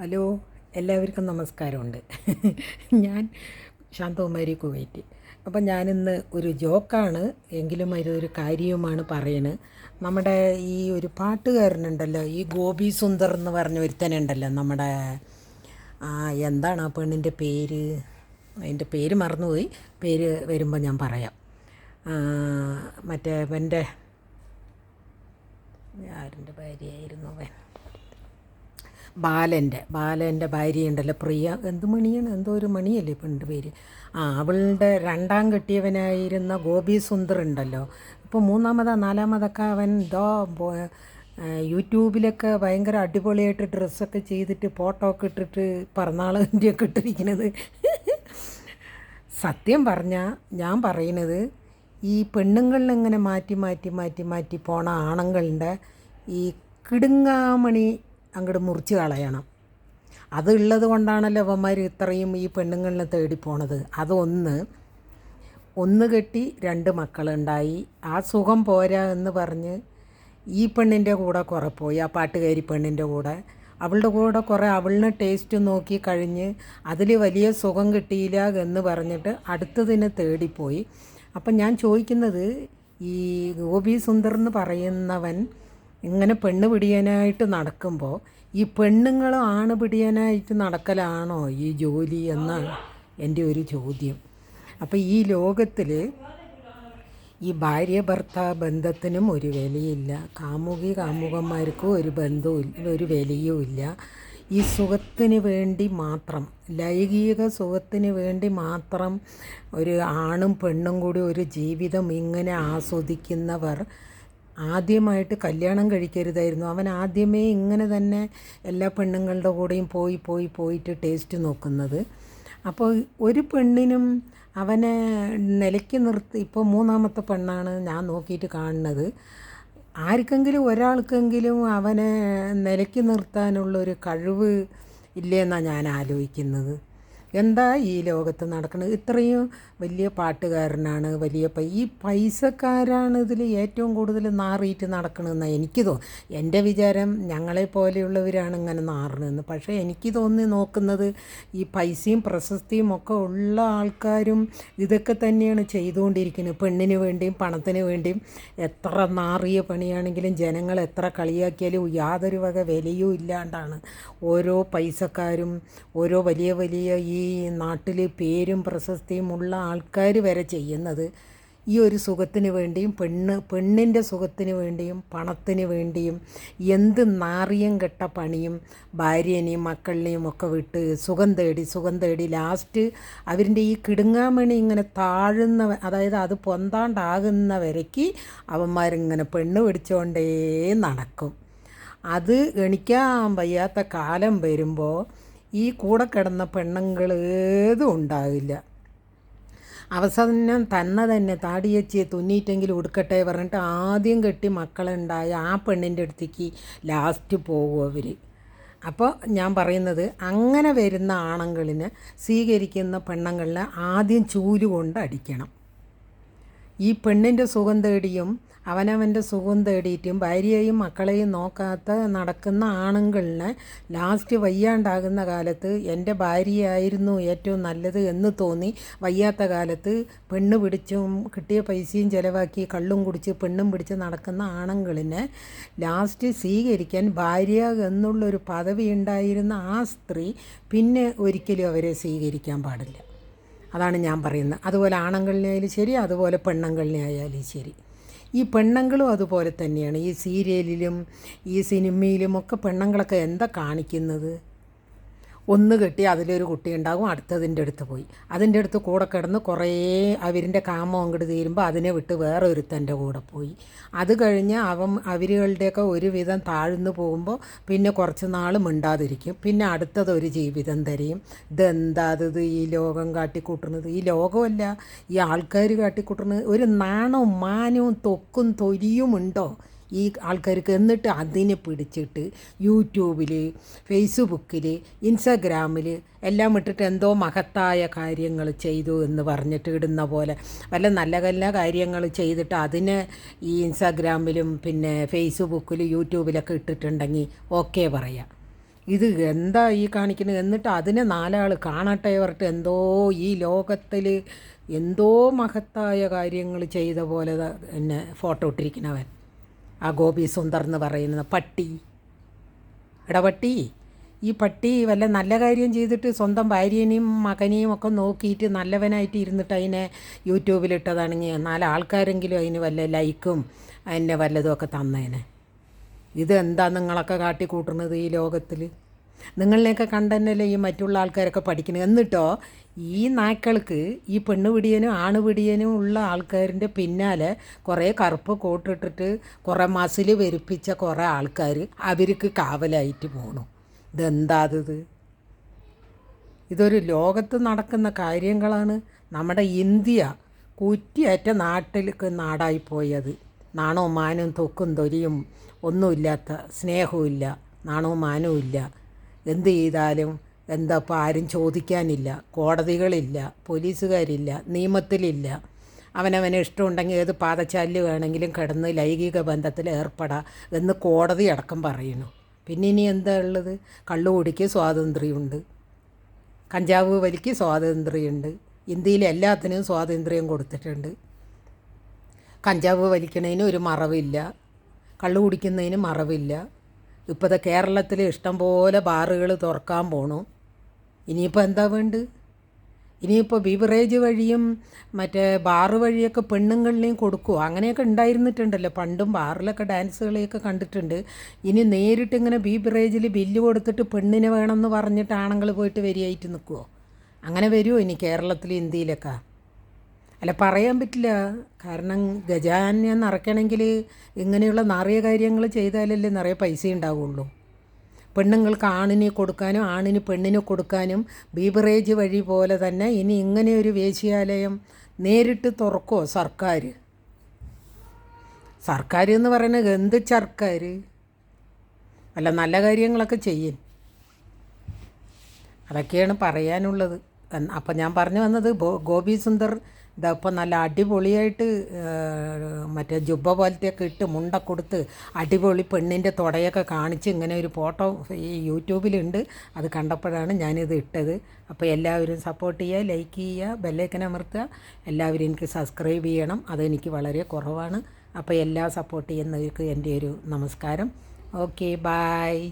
Hello, എല്ലാവർക്കും നമസ്കാരമുണ്ട്. ഞാൻ ശാന്തകുമാരി കുവൈറ്റ്. അപ്പം ഞാനിന്ന് ഒരു ജോക്കാണ് എങ്കിലും അതൊരു കാര്യവുമാണ് പറയണത്. നമ്മുടെ ഈ ഒരു പാട്ടുകാരനുണ്ടല്ലോ, ഈ ഗോപി സുന്ദർ എന്ന് പറഞ്ഞ ഒരുത്തനുണ്ടല്ലോ, നമ്മുടെ എന്താണ് ആ പെണ്ണിൻ്റെ പേര്? അതിൻ്റെ പേര് മറന്നുപോയി. പേര് വരുമ്പോൾ ഞാൻ പറയാം. മറ്റേ എൻ്റെ ആരിൻ്റെ ഭാര്യയായിരുന്നു അവൻ? ബാലൻ്റെ ഭാര്യയുണ്ടല്ലോ, പ്രിയ എന്ത് മണിയാണ്, എന്തോ ഒരു മണിയല്ലേ പെണ്ണിൻ്റെ പേര്. അവളുടെ രണ്ടാം കെട്ടിയവനായിരുന്ന ഗോപി സുന്ദർ ഉണ്ടല്ലോ, ഇപ്പോൾ നാലാമതൊക്കെ അവൻ യൂട്യൂബിലൊക്കെ ഭയങ്കര അടിപൊളിയായിട്ട് ഡ്രസ്സൊക്കെ ചെയ്തിട്ട് ഫോട്ടോ ഒക്കെ ഇട്ടിട്ട് പിറന്നാളിൻ്റെയൊക്കെ ഇട്ടിരിക്കുന്നത്. സത്യം പറഞ്ഞാൽ ഞാൻ പറയുന്നത്, ഈ പെണ്ണുങ്ങളിലിങ്ങനെ മാറ്റി മാറ്റി മാറ്റി മാറ്റി പോണ ആണുങ്ങളുടെ ഈ കിടുങ്ങാമണി അങ്ങോട്ട് മുറിച്ച് കളയണം. അതുള്ളത് കൊണ്ടാണല്ലോ അവന്മാർ ഇത്രയും ഈ പെണ്ണുങ്ങളിനെ തേടിപ്പോണത്. ഒന്ന് കെട്ടി 2 മക്കളുണ്ടായി. ആ സുഖം പോരാ എന്ന് പറഞ്ഞ് ഈ പെണ്ണിൻ്റെ കൂടെ കുറേ പോയി, ആ പാട്ടുകാരി പെണ്ണിൻ്റെ കൂടെ. അവളുടെ കൂടെ കുറേ അവളിനെ ടേസ്റ്റ് നോക്കി കഴിഞ്ഞ് അതിൽ വലിയ സുഖം കിട്ടിയില്ല എന്ന് പറഞ്ഞിട്ട് അടുത്തതിനെ തേടിപ്പോയി. അപ്പം ഞാൻ ചോദിക്കുന്നത്, ഈ ഗോപി സുന്ദർ എന്ന് പറയുന്നവൻ ഇങ്ങനെ പെണ്ണ് പിടിയാനായിട്ട് നടക്കുമ്പോൾ ഈ പെണ്ണുങ്ങൾ ആണ് പിടിയാനായിട്ട് നടക്കലാണോ ഈ ജോലി എന്നാണ് എൻ്റെ ഒരു ചോദ്യം. അപ്പോൾ ഈ ലോകത്തിൽ ഈ ഭാര്യ ഭർത്താവ് ബന്ധത്തിനും ഒരു വിലയില്ല, കാമുകന്മാർക്കും ഒരു ബന്ധവും ഒരു വിലയും ഇല്ല. ഈ സുഖത്തിന് വേണ്ടി മാത്രം, ലൈംഗിക സുഖത്തിന് വേണ്ടി മാത്രം ഒരു ആണും പെണ്ണും കൂടി ഒരു ജീവിതം ഇങ്ങനെ ആസ്വദിക്കുന്നവർ ആദ്യമായിട്ട് കല്യാണം കഴിക്കരുതായിരുന്നു. അവൻ ആദ്യമേ ഇങ്ങനെ തന്നെ എല്ലാ പെണ്ണുങ്ങളുടെ കൂടെയും പോയിട്ട് ടേസ്റ്റ് നോക്കുന്നത്. അപ്പോൾ ഒരു പെണ്ണിനും അവനെ നിലയ്ക്ക് നിർത്തി, ഇപ്പോൾ 3ാമത്തെ പെണ്ണാണ് ഞാൻ നോക്കിയിട്ട് കാണുന്നത്. ആർക്കെങ്കിലും ഒരാൾക്കെങ്കിലും അവനെ നിലയ്ക്ക് നിർത്താനുള്ളൊരു കഴിവ് ഇല്ലെന്നാണ് ഞാൻ ആലോചിക്കുന്നത്. എന്താ ഈ ലോകത്ത് നടക്കുന്നത്? ഇത്രയും വലിയ പാട്ടുകാരനാണ്, ഈ പൈസക്കാരാണ് ഇതിൽ ഏറ്റവും കൂടുതൽ നാറിയിട്ട് നടക്കണമെന്നാണ് എനിക്ക് എൻ്റെ വിചാരം. ഞങ്ങളെ പോലെയുള്ളവരാണ് ഇങ്ങനെ നാറണമെന്ന്. പക്ഷേ എനിക്ക് നോക്കുന്നത് ഈ പൈസയും പ്രശസ്തിയും ഒക്കെ ഉള്ള ആൾക്കാരും ഇതൊക്കെ തന്നെയാണ് ചെയ്തുകൊണ്ടിരിക്കുന്നത്. പെണ്ണിന് വേണ്ടിയും പണത്തിന് വേണ്ടിയും എത്ര നാറിയ പണിയാണെങ്കിലും ജനങ്ങൾ എത്ര കളിയാക്കിയാലും യാതൊരു വക വിലയും ഇല്ലാണ്ടാണ് ഓരോ പൈസക്കാരും, ഓരോ വലിയ ഈ നാട്ടിൽ പേരും പ്രശസ്തിയും ഉള്ള ആൾക്കാർ വരെ ചെയ്യുന്നത് ഈ ഒരു സുഖത്തിന് വേണ്ടിയും, പെണ്ണിൻ്റെ സുഖത്തിന് വേണ്ടിയും പണത്തിന് വേണ്ടിയും എന്ത് നാറിയം കെട്ട പണിയും ഭാര്യനെയും മക്കളിനെയും ഒക്കെ വിട്ട് സുഖം തേടി ലാസ്റ്റ് അവരിൻ്റെ ഈ കിടുങ്ങാമണി ഇങ്ങനെ താഴുന്ന, അതായത് അത് പൊന്താണ്ടാകുന്ന വരയ്ക്ക് അവന്മാരിങ്ങനെ പെണ്ണ് പിടിച്ചുകൊണ്ടേ നടക്കും. അത് എണിക്കാൻ വയ്യാത്ത കാലം വരുമ്പോൾ ഈ കൂടെ കിടന്ന പെണ്ണുങ്ങൾ ഏതും ഉണ്ടാവില്ല. അവസാനം തന്നെ താടിയച്ചിയെ തുന്നിയിട്ടെങ്കിലും ഉടുക്കട്ടെ പറഞ്ഞിട്ട് ആദ്യം കെട്ടി മക്കളുണ്ടായ ആ പെണ്ണിൻ്റെ അടുത്തേക്ക് ലാസ്റ്റ് പോകും അവർ. അപ്പോൾ ഞാൻ പറയുന്നത്, അങ്ങനെ വരുന്ന ആണുങ്ങളിനെ സ്വീകരിക്കുന്ന പെണ്ണുങ്ങളിനെ ആദ്യം ചൂലുകൊണ്ട് അടിക്കണം. ഈ പെണ്ണിൻ്റെ സുഖം തേടിയും അവനവൻ്റെ സുഖം തേടിയിട്ടും ഭാര്യയെയും മക്കളെയും നോക്കാത്ത നടക്കുന്ന ആണുങ്ങളിനെ ലാസ്റ്റ് വയ്യാണ്ടാകുന്ന കാലത്ത് എൻ്റെ ഭാര്യയായിരുന്നു ഏറ്റവും നല്ലത് എന്ന് തോന്നി വയ്യാത്ത കാലത്ത് പെണ്ണ് പിടിച്ചും കിട്ടിയ പൈസയും ചിലവാക്കി കള്ളും കുടിച്ച് പെണ്ണും പിടിച്ച് നടക്കുന്ന ആണുങ്ങളിനെ ലാസ്റ്റ് സ്വീകരിക്കാൻ ഭാര്യ എന്നുള്ളൊരു പദവി ഉണ്ടായിരുന്ന ആ സ്ത്രീ പിന്നെ ഒരിക്കലും അവരെ സ്വീകരിക്കാൻ പാടില്ല. അതാണ് ഞാൻ പറയുന്നത്. അതുപോലെ ആണുങ്ങളിനായാലും ശരി, അതുപോലെ പെണ്ണുങ്ങളിനായാലും ശരി. ഈ പെണ്ണുങ്ങളും അതുപോലെ തന്നെയാണ്. ഈ സീരിയലിലും ഈ സിനിമയിലും ഒക്കെ പെണ്ണുങ്ങളൊക്കെ എന്താ കാണിക്കുന്നത്? ഒന്ന് കെട്ടി അതിലൊരു കുട്ടി ഉണ്ടാകും, അടുത്തതിൻ്റെ അടുത്ത് പോയി അതിൻ്റെ അടുത്ത് കൂടെ കിടന്ന് കുറേ അവരിൻ്റെ കാമം അങ്ങോട്ട് തീരുമ്പോൾ അതിനെ വിട്ട് വേറെ ഒരുത്തൻ്റെ കൂടെ പോയി. അത് കഴിഞ്ഞ് അവരുകളുടെയൊക്കെ ഒരുവിധം താഴ്ന്നു പോകുമ്പോൾ പിന്നെ കുറച്ച് നാൾ മിണ്ടാതിരിക്കും, പിന്നെ അടുത്തതൊരു ജീവിതം തരെയും. ഇതെന്താത് ഈ ലോകം കാട്ടിക്കൂട്ടുന്നത്? ഈ ലോകമല്ല, ഈ ആൾക്കാർ കാട്ടിക്കൂട്ടുന്നത്. ഒരു നാണവും മാനവും തൊക്കും തൊലിയും ഉണ്ടോ ഈ ആൾക്കാർക്ക്? എന്നിട്ട് അതിനെ പിടിച്ചിട്ട് യൂട്യൂബിൽ, ഫേസ്ബുക്കിൽ, ഇൻസ്റ്റാഗ്രാമിൽ എല്ലാം ഇട്ടിട്ട് എന്തോ മഹത്തായ കാര്യങ്ങൾ ചെയ്തു എന്ന് പറഞ്ഞിട്ട് ഇടുന്ന പോലെ വല്ല നല്ല കാര്യങ്ങൾ ചെയ്തിട്ട് അതിനെ ഈ ഇൻസ്റ്റാഗ്രാമിലും പിന്നെ ഫേസ്ബുക്കിലും യൂട്യൂബിലൊക്കെ ഇട്ടിട്ടുണ്ടെങ്കിൽ ഓക്കെ പറയാം. ഇത് എന്താ ഈ കാണിക്കുന്നത്? എന്നിട്ട് അതിനെ നാലാൾ കാണട്ടെ പറഞ്ഞിട്ട് എന്തോ ഈ ലോകത്തിൽ എന്തോ മഹത്തായ കാര്യങ്ങൾ ചെയ്ത പോലെ എന്നെ ഫോട്ടോ ഇട്ടിരിക്കുന്നവൻ ആ ഗോപി സുന്ദർ എന്ന് പറയുന്ന പട്ടി. പട്ടി, ഈ പട്ടി വല്ല നല്ല കാര്യം ചെയ്തിട്ട് സ്വന്തം ഭാര്യേനെയും മകനെയും ഒക്കെ നോക്കിയിട്ട് നല്ലവനായിട്ട് ഇരുന്നിട്ട് അതിനെ യൂട്യൂബിലിട്ടതാണെങ്കിൽ നാല് ആൾക്കാരെങ്കിലും അതിന് വല്ല ലൈക്കും അതിൻ്റെ വല്ലതുമൊക്കെ തന്നേനെ. ഇതെന്താ നിങ്ങളൊക്കെ കാട്ടിക്കൂട്ടുന്നത് ഈ ലോകത്തിൽ? നിങ്ങളിനെയൊക്കെ കണ്ടന്നല്ലേ ഈ മറ്റുള്ള ആൾക്കാരൊക്കെ പഠിക്കുന്നത്. എന്നിട്ടോ ഈ നായ്ക്കൾക്ക് ഈ പെണ്ണ് പിടിയനും ആണ് പിടിയനും ഉള്ള ആൾക്കാരിൻ്റെ പിന്നാലെ കുറേ കറുപ്പ് കോട്ടിട്ടിട്ട് കുറേ മസിൽ വെരുപ്പിച്ച കുറേ ആൾക്കാർ അവർക്ക് കാവലായിട്ട് പോകണു. ഇതെന്താ ഇത്? ഇതൊരു ലോകത്ത് നടക്കുന്ന കാര്യങ്ങളാണ്. നമ്മുടെ ഇന്ത്യ കുറ്റിയേറ്റ നാടായിപ്പോയത്. നാണവും മാനവും തൊക്കും തൊലിയും ഒന്നുമില്ലാത്ത, സ്നേഹവുമില്ല, നാണവും മാനവും ഇല്ല. എന്ത് ചെയ്താലും എന്താ ഇപ്പോൾ ആരും ചോദിക്കാനില്ല, കോടതികളില്ല, പോലീസുകാരില്ല, നിയമത്തിലില്ല. അവനവന് ഇഷ്ടമുണ്ടെങ്കിൽ ഏത് പാദച്ചാലിൽ വേണമെങ്കിലും കിടന്ന് ലൈംഗിക ബന്ധത്തിൽ ഏർപ്പെടാം എന്ന് കോടതി അടക്കം പറയുന്നു. പിന്നെ ഇനി എന്താ ഉള്ളത്? കള്ളുകുടിക്ക് സ്വാതന്ത്ര്യമുണ്ട്, കഞ്ചാവ് വലിക്ക് സ്വാതന്ത്ര്യമുണ്ട്. ഇന്ത്യയിൽ എല്ലാത്തിനും സ്വാതന്ത്ര്യം കൊടുത്തിട്ടുണ്ട്. കഞ്ചാവ് വലിക്കുന്നതിന് ഒരു മറവില്ല, കള്ളു കുടിക്കുന്നതിന് മറവില്ല. ഇപ്പോൾ കേരളത്തിൽ ഇഷ്ടംപോലെ ബാറുകൾ തുറക്കാൻ പോണു. ഇനിയിപ്പോൾ എന്താ വേണ്ടത്? ഇനിയിപ്പോൾ ബീവറേജ് വഴിയും മറ്റേ ബാറ് വഴിയൊക്കെ പെണ്ണുങ്ങളിലേയും കൊടുക്കുമോ? അങ്ങനെയൊക്കെ ഉണ്ടായിരുന്നിട്ടുണ്ടല്ലോ പണ്ടും. ബാറിലൊക്കെ ഡാൻസ് കളിയൊക്കെ കണ്ടിട്ടുണ്ട്. ഇനി നേരിട്ട് ഇങ്ങനെ ബീവറേജിൽ ബില്ല് കൊടുത്തിട്ട് പെണ്ണിനെ വേണമെന്ന് പറഞ്ഞിട്ട് ആണുങ്ങൾ പോയിട്ട് വരിയായിട്ട് നിൽക്കുമോ? അങ്ങനെ വരുമോ ഇനി കേരളത്തിൽ, ഇന്ത്യയിലൊക്കെ? അല്ല, പറയാൻ പറ്റില്ല. കാരണം ഖജാന നിറയ്ക്കണമെങ്കിൽ ഇങ്ങനെയുള്ള നിറയെ കാര്യങ്ങൾ ചെയ്താലല്ലേ നിറയെ പൈസ ഉണ്ടാവുള്ളൂ. പെണ്ണുങ്ങൾക്ക് ആണിന് കൊടുക്കാനും ആണിന് പെണ്ണിന് കൊടുക്കാനും ബീവറേജ് വഴി പോലെ തന്നെ ഇനി ഇങ്ങനെയൊരു വേശ്യാലയം നേരിട്ട് തുറക്കുമോ സർക്കാർ? സർക്കാർ എന്ന് പറയുന്നത് എന്ത് സർക്കാർ? അല്ല, നല്ല കാര്യങ്ങളൊക്കെ ചെയ്യും. അതൊക്കെയാണ് പറയാനുള്ളത്. അപ്പം ഞാൻ പറഞ്ഞു വന്നത്, ഗോപി സുന്ദർ ഇതപ്പം നല്ല അടിപൊളിയായിട്ട് മറ്റേ ജുബ്ബ പോലത്തെയൊക്കെ ഇട്ട് മുണ്ട കൊടുത്ത് അടിപൊളി പെണ്ണിൻ്റെ തുടയൊക്കെ കാണിച്ച് ഇങ്ങനെ ഒരു ഫോട്ടോ ഈ യൂട്യൂബിലുണ്ട്. അത് കണ്ടപ്പോഴാണ് ഞാനിത് ഇട്ടത്. അപ്പോൾ എല്ലാവരും സപ്പോർട്ട് ചെയ്യുക, ലൈക്ക് ചെയ്യുക, ബെല്ലൈക്കൻ അമർത്തുക. എല്ലാവരും എനിക്ക് സബ്സ്ക്രൈബ് ചെയ്യണം, അതെനിക്ക് വളരെ കുറവാണ്. അപ്പോൾ എല്ലാ സപ്പോർട്ട് ചെയ്യുന്നവർക്ക് എൻ്റെ ഒരു നമസ്കാരം. Okay, bye.